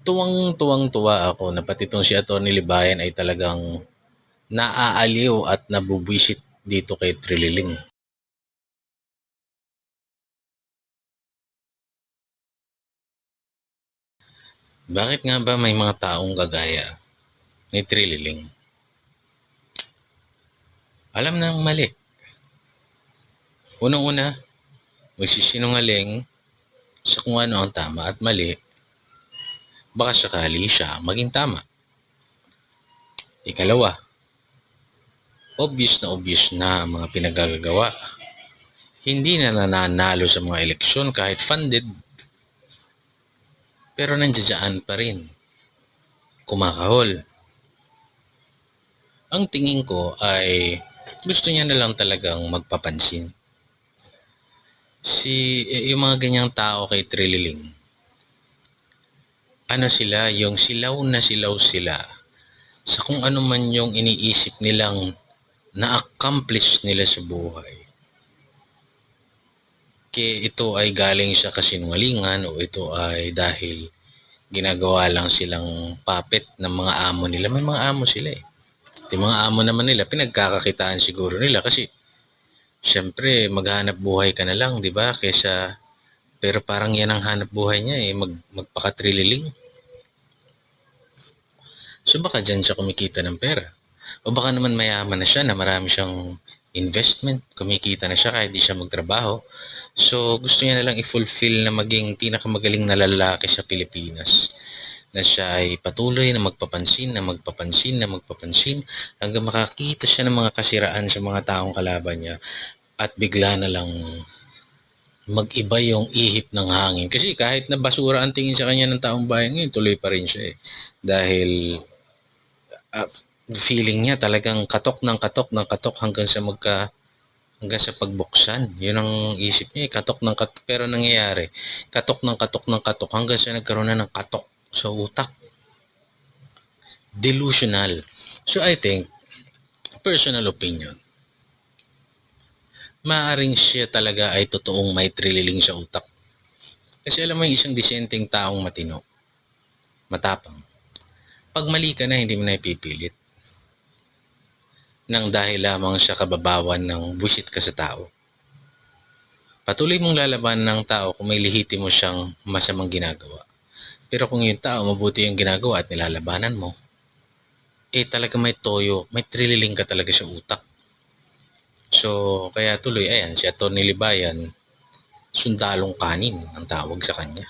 Tuwang-tuwang-tuwa ako na pati 'tong si Attorney Libayan ay talagang naaaliw at nabubwisit dito kay Trililing. Bakit nga ba may mga taong gagaya ni Trililing? Alam ng mali. Unang-una, magsisinungaling sa kung ano ang tama at mali, baka sakali siya maging tama. Ikalawa, obvious na ang mga pinagagagawa. Hindi na nananalo sa mga eleksyon kahit funded, pero nandiyan pa rin. Kumakahol. Ang tingin ko ay gusto niya na lang talagang magpapansin. Yung mga ganyang tao kay Trililing, ano sila, yung silaw na silaw sila sa kung ano man yung iniisip nilang na-accomplish nila sa buhay. Kaya ito ay galing sa kasinungalingan o ito ay dahil ginagawa lang silang puppet ng mga amo nila. May mga amo sila eh. Yung mga amo naman nila, pinagkakakitaan siguro nila kasi syempre maghanap buhay ka na lang, di ba? Kesa, pero parang yan ang hanap buhay niya eh, magpakatrililing. So baka dyan siya kumikita ng pera. O baka naman mayaman na siya na marami siyang investment, kumikita na siya kahit di siya magtrabaho. So gusto niya na lang i-fulfill na maging pinakamagaling na lalaki sa Pilipinas. Na siya ay patuloy na magpapansin, na magpapansin, na magpapansin hanggang makakita siya ng mga kasiraan sa mga taong kalaban niya at bigla na lang mag-iba yung ihip ng hangin. Kasi kahit na basura ang tingin sa kanya ng taong bayan ngayon, tuloy pa rin siya eh. Dahil uh, feeling niya talagang katok ng katok ng katok hanggang sa pagbuksan. Yun ang isip niya, katok ng katok. Pero nangyayari, katok ng katok ng katok hanggang sa nagkaroon na ng katok sa utak. Delusional. So I think, personal opinion, maaring siya talaga ay totoong may trililing sa utak. Kasi alam mo yung isang disenteng taong matino, matapang. Pag mali ka na, hindi mo na ipipilit. Nang dahil lamang sa kababawan ng busit ka sa tao. Patuloy mong lalaban ng tao kung may lihitimo siyang masamang ginagawa. Pero kung yung tao mabuti yung ginagawa at nilalabanan mo, eh talaga may toyo, may trililing ka talaga sa utak. So, kaya tuloy, ayan, si Atty. Libayan, sundalong kanin ang tawag sa kanya.